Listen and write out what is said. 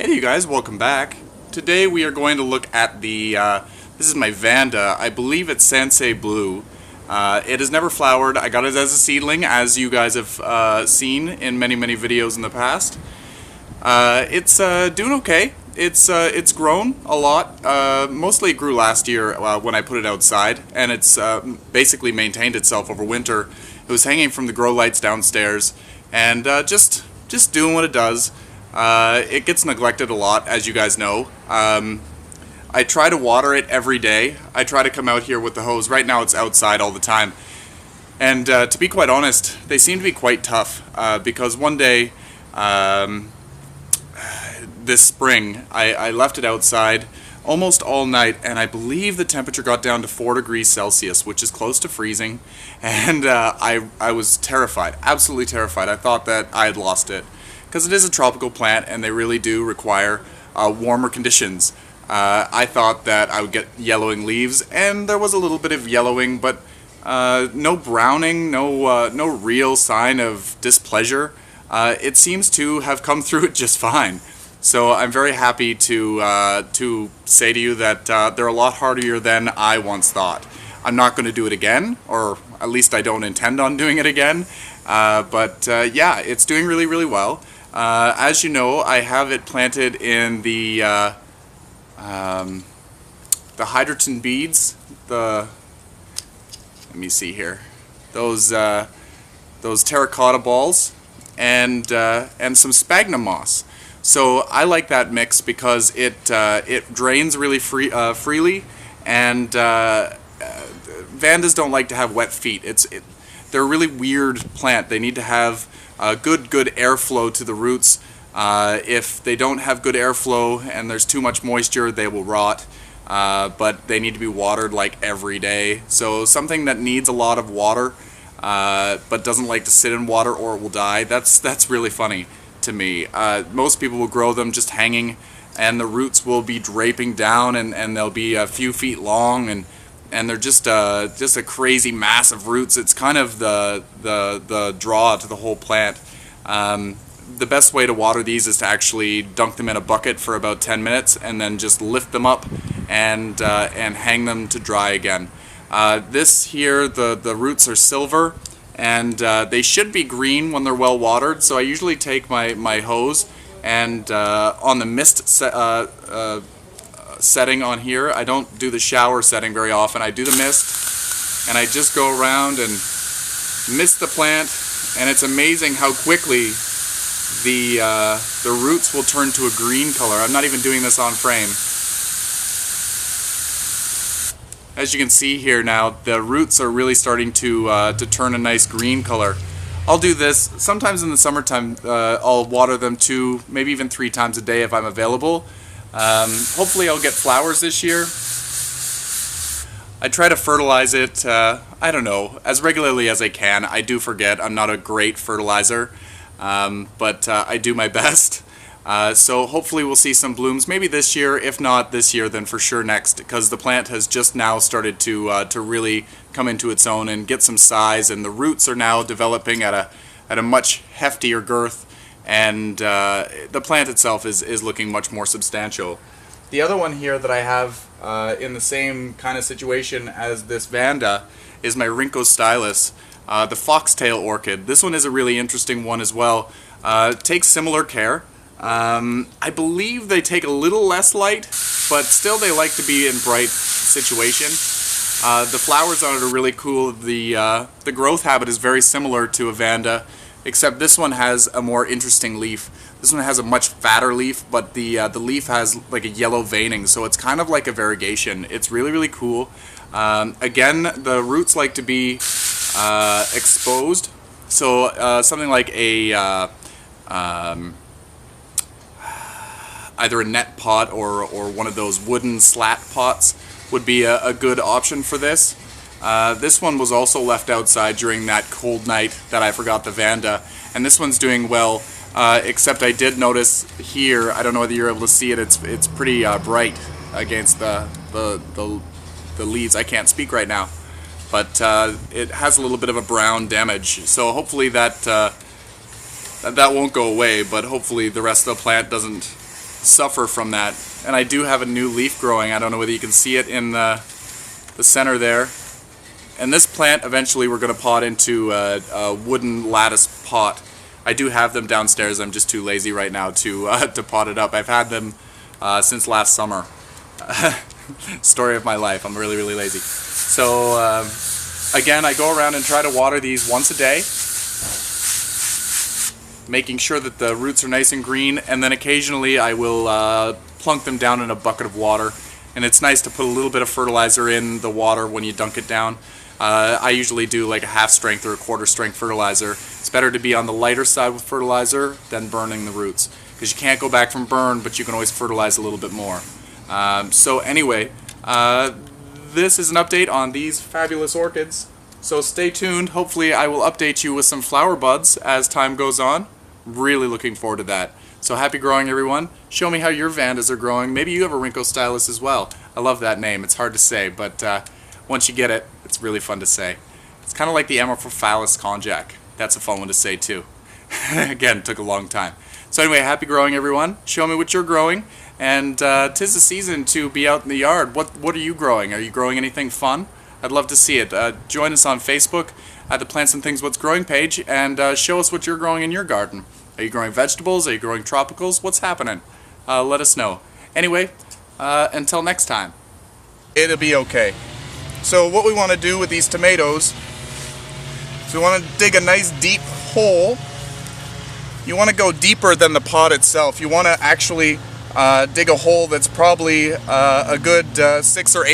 Hey you guys, welcome back. Today we are going to look at the, this is my Vanda, I believe it's Sensei Blue. It has never flowered. I got it as a seedling, as you guys have seen in many videos in the past. It's doing okay. It's grown a lot. Mostly it grew last year when I put it outside, and it's basically maintained itself over winter. It was hanging from the grow lights downstairs, and just doing what it does. It gets neglected a lot, as you guys know. I try to water it every day. I try to come out here with the hose. Right now it's outside all the time. And to be quite honest, they seem to be quite tough because one day this spring I left it outside almost all night, and I believe the temperature got down to 4 degrees Celsius, which is close to freezing, and I was terrified, absolutely terrified. I thought that I had lost it, because it is a tropical plant and they really do require warmer conditions. I thought that I would get yellowing leaves, and there was a little bit of yellowing, but no browning, no real sign of displeasure. It seems to have come through it just fine. So I'm very happy to say to you that they're a lot hardier than I once thought. I'm not going to do it again, or at least I don't intend on doing it again. But yeah, it's doing really well. As you know, I have it planted in the hydrogen beads. Let me see here. Those terracotta balls and some sphagnum moss. So I like that mix because it drains really freely, and Vandas don't like to have wet feet. They're a really weird plant. They need to have good airflow to the roots. If they don't have good airflow and there's too much moisture, they will rot. But they need to be watered like every day. So something that needs a lot of water but doesn't like to sit in water or it will die, that's really funny to me. Most people will grow them just hanging, and the roots will be draping down, and they'll be a few feet long, and they're just a crazy mass of roots. It's kind of the draw to the whole plant. The best way to water these is to actually dunk them in a bucket for about 10 minutes and then just lift them up and hang them to dry again. This here, the roots are silver, and they should be green when they're well watered. So I usually take my hose and on the mist setting on here, I don't do the shower setting very often. I do the mist, and I just go around and mist the plant, and it's amazing how quickly the roots will turn to a green color. I'm not even doing this on frame. As you can see here now, the roots are really starting to turn a nice green color. I'll do this sometimes in the summertime. I'll water them 2, maybe even 3 times a day if I'm available. Hopefully I'll get flowers this year. I try to fertilize it, I don't know, as regularly as I can. I do forget. I'm not a great fertilizer, but I do my best. So hopefully we'll see some blooms, maybe this year. If not this year, then for sure next, because the plant has just now started to really come into its own and get some size, and the roots are now developing at a much heftier girth, and the plant itself is looking much more substantial. The other one here that I have in the same kind of situation as this Vanda is my Rinco Stylus, the Foxtail Orchid. This one is a really interesting one as well. Takes similar care. I believe they take a little less light, but still they like to be in bright situation. The flowers on it are really cool. The growth habit is very similar to a Vanda, except this one has a more interesting leaf. This one has a much fatter leaf, but the leaf has like a yellow veining, so it's kind of like a variegation. It's really cool. Again, the roots like to be exposed, so something like a either a net pot or one of those wooden slat pots would be a good option for this. This one was also left outside during that cold night that I forgot the Vanda, and this one's doing well, except I did notice here, I don't know whether you're able to see it, it's pretty bright against the leaves. I can't speak right now, but it has a little bit of a brown damage, so hopefully that won't go away, but hopefully the rest of the plant doesn't suffer from that. And I do have a new leaf growing. I don't know whether you can see it in the center there. And this plant, eventually we're going to pot into a wooden lattice pot. I do have them downstairs. I'm just too lazy right now to pot it up. I've had them since last summer. Story of my life. I'm really, really lazy. So again, I go around and try to water these once a day, making sure that the roots are nice and green, and then occasionally I will plunk them down in a bucket of water. And it's nice to put a little bit of fertilizer in the water when you dunk it down. I usually do like a half strength or a quarter strength fertilizer. It's better to be on the lighter side with fertilizer than burning the roots, because you can't go back from burn, but you can always fertilize a little bit more. So anyway, this is an update on these fabulous orchids. So stay tuned. Hopefully I will update you with some flower buds as time goes on. Really looking forward to that. So happy growing, everyone. Show me how your Vandas are growing. Maybe you have a Rhynchostylus as well. I love that name. It's hard to say, but once you get it, it's really fun to say. It's kind of like the Amorphophallus konjac. That's a fun one to say too. Again, it took a long time. So anyway, happy growing, everyone. Show me what you're growing. And 'tis the season to be out in the yard. What are you growing? Are you growing anything fun? I'd love to see it. Join us on Facebook at the Plants and Things What's Growing page, and show us what you're growing in your garden. Are you growing vegetables? Are you growing tropicals? What's happening? Let us know. Anyway, until next time. It'll be okay. So what we want to do with these tomatoes is we want to dig a nice deep hole. You want to go deeper than the pot itself. You want to actually dig a hole that's probably a good 6 or 8